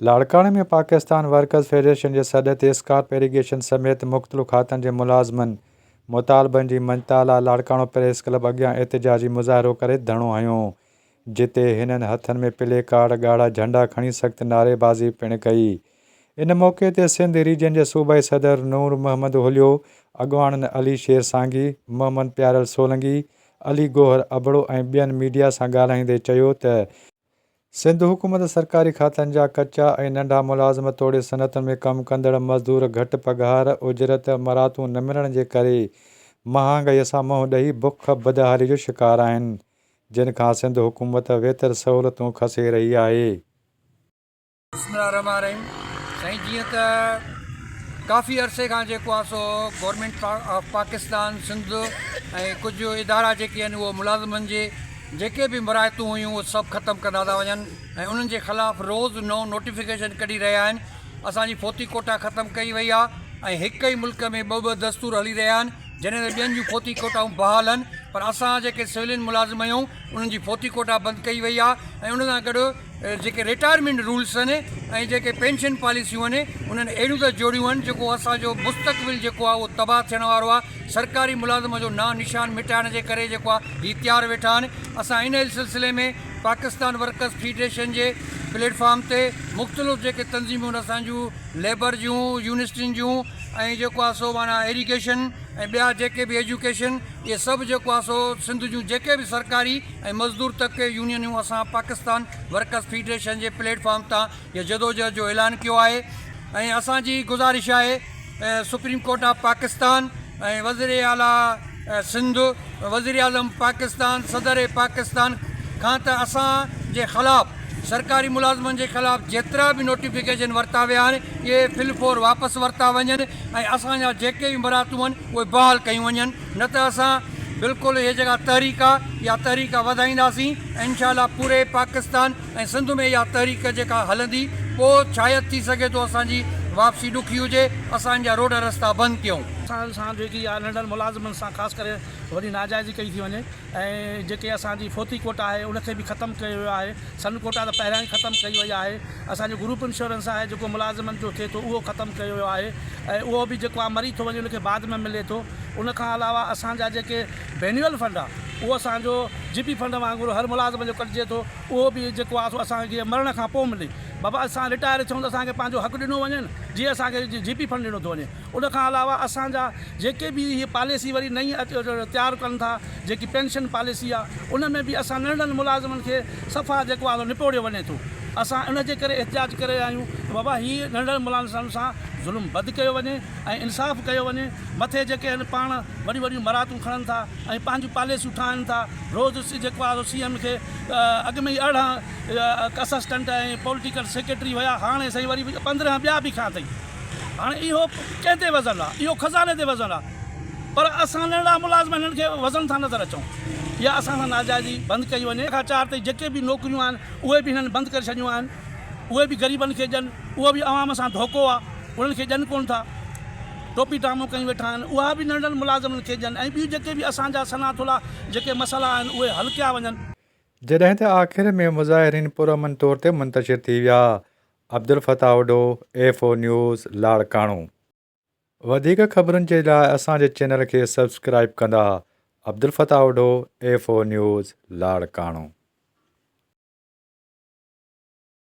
लाड़काणे में Pakistan workers federation जे सॾ ते स्कार्प इरीगेशन समेत मुख़्तलिफ़ खातनि जे मुलाज़िमनि मुतालबनि जी मंझताला लाड़काणो प्रेस क्लब अॻियां एहतिजाजी मुज़ाहिरो करे धरणो हंयो, जिते हिननि हथनि में प्ले कार्ड ॻाढ़ा झंडा खणी सख़्त नारेबाज़ी पिणु कई। इन मौक़े ते सिंध रीजन जे सूबाई सदर नूर मोहम्मद हुलियो, अॻुवाणनि अली शेर सांगी, मोहम्मद प्यारल सोलंगी, अली गोहर अबड़ो ऐं ॿियनि मीडिया सां ॻाल्हाईंदे चयो त सिंध हुकूमत सरकारी खातनि जा कचा ऐं नंढा मुलाज़िम तोड़े सनतुनि में कमु कंदड़ मज़दूर घटि पघार उजरत मरातूं न मिलण जे करे महांगाईअ सां मुंहुं ॾेई बुख बदहाली जो शिकार आहिनि, जिन खां सिंध हुकूमत वेतर सहूलियतूं खसे रही आहे। साईं, जीअं त काफ़ी अरसे खां जेको आहे सो गवर्नमेंट ऑफ पाकिस्तान सिंध ऐं कुझु इदारा जेके आहिनि उहो मुलाज़िमनि जे जेके बि मरायतूं हुयूं उहे सभु ख़तमु कंदा था वञनि ऐं उन्हनि जे ख़िलाफ़ु रोज़ु नओं नोटिफिकेशन कढी रहिया आहिनि। असांजी फोती कोटा ख़तमु कई वई आहे ऐं हिकु ई मुल्क में ॿ दस्तूर हली रहिया आहिनि, जॾहिं त ॿियनि जूं फोती कोटाऊं बहाल आहिनि, पर असां जेके सिविलियन मुलाज़िम आहियूं उन्हनि जी फोती कोटा बंदि कई वई आहे ऐं उन सां गॾु जेके रिटायरमेंट रूल्स आहिनि ऐं जेके पेंशन पॉलिसियूं आहिनि उन्हनि अहिड़ियूं त जोड़ियूं आहिनि जेको असांजो मुस्तक़बिल जेको आहे उहो तबाह थियण वारो आहे। सरकारी मुलाज़िम जो ना निशान मिटाइण जे करे जेको आहे हीअ तयारु वेठा आहिनि। असां इन सिलसिले में पाकिस्तान वर्कर्स फेडरेशन जे प्लेटफॉर्म ते मुख़्तलिफ़ जेके तंज़ीमूं आहिनि असांजूं लेबर जूं यूनिवर्सिटियुनि जूं ऐं जेको आहे सो माना एजुकेशन ऐं ॿिया जेके बि एजुकेशन इहे सभु जेको आहे सो सिंध जूं जेके बि सरकारी ऐं मज़दूर तबके यूनियनूं असां पाकिस्तान वर्कर्स फेडरेशन जे प्लेटफॉर्म तां इहा जदोजहद जो ऐलान कयो आहे ऐं असांजी गुज़ारिश आहे सुप्रीम कोर्ट ऑफ पाकिस्तान ऐं वज़ीर आला सिंध, वज़ीर आज़म पाकिस्तान, सदर पाकिस्तान खां त असांजे ख़िलाफ़ु सरकारी मुलाज़िमनि जे ख़िलाफ़ु जेतिरा बि नोटिफिकेशन वरिता विया आहिनि इहे फिलफोर वापसि वरिता वञनि ऐं असांजा जेके बि मरातूं आहिनि उहे बहाल कयूं वञनि, न त असां बिल्कुलु इहा जेका तहरीक आहे इहा तहरीक वधाईंदासीं ऐं इंशाअल्लाह पूरे पाकिस्तान ऐं सिंध में इहा तहरीक जेका हलंदी, पोइ शायदि थी सघे थो असांजी वापसी ॾुखी हुजे, असांजा रोड रस्ता बंदि कयूं। असां सां जेकी आहे नंढनि मुलाज़िमनि सां ख़ासि करे वॾी नाजाइज़ी कई थी वञे ऐं जेके असांजी फोती कोटा आहे उनखे बि ख़तमु कयो वियो आहे। सन कोटा त पहिरियां ई ख़तमु कई वई आहे। असांजो ग्रुप इंश्योरेंस आहे जेको मुलाज़िमनि जो थिए थो उहो ख़तमु कयो वियो आहे ऐं उहो बि जेको आहे मरी थो वञे उनखे बाद में मिले थो। उनखां अलावा असांजा जेके बेन्युअल फंड आहे उहो असांजो जीपी फंड वांगुरु हर मुलाज़िम जो कटिजे थो, उहो बि जेको आहे सो असांखे मरण खां पोइ मिले। बाबा असां रिटायर थियूं त असांखे पंहिंजो हक़ु ॾिनो वञे, जीअं असांखे जीपी फंड ॾिनो थो वञे। उनखां अलावा असांजा जेके बि हीअ पॉलिसी वरी नई तयारु कनि था जेकी पेंशन पॉलिसी आहे उन में बि असां नंढनि मुलाज़िमनि खे सफ़ा जेको आहे निपोड़ियो वञे थो। असां इनजे करे एहतिजाज करे आहियूं बाबा हीअ नंढनि मुलाज़िमनि सां ज़ुल्म बंदि कयो वञे ऐं इंसाफ़ु कयो वञे। मथे जेके आहिनि पाण वॾियूं वॾियूं मरातूं खणनि था ऐं पंहिंजूं पॉलिसियूं ठाहिनि था। रोज़ु जेको आहे CM खे अॻु में ई 18 असिस्टेंट ऐं पॉलिटिकल सेक्रेटरी हुया, हाणे साईं वरी 15 ॿिया बि खा अथई। हाणे इहो कंहिं ते वज़न आहे? इहो ख़ज़ाने ते वज़न आहे, पर असां नंढा मुलाज़िम हिननि खे वज़न था नज़र अचूं। या असां सां नाजाइज़ी बंदि कई वञे। खां 4 ताईं जेके बि नौकरियूं आहिनि उहे बि हिननि बंदि करे छॾियूं आहिनि, उहे बि ग़रीबनि खे ॾियनि, उहो बि आवाम सां धोखो आहे, उन्हनि खे ॾियनि कोन था। टोपी टामो कयूं वेठा आहिनि, उहा बि नंढनि मुलाज़िमनि खे ॾियनि ऐं ॿियूं जेके बि असांजा सनातुला जेके मसइला आहिनि उहे हल कया वञनि। जॾहिं त आख़िर में मुज़ाहिरीन पुरअमन तौर ते मुंतशिर थी विया। Abdul Fatah Udo, A4 news, Larkana. वधीक ख़बरुनि जे लाइ असांजे चैनल खे सब्सक्राइब कंदा। Abdul Fatah Udo, A4 news, Larkana.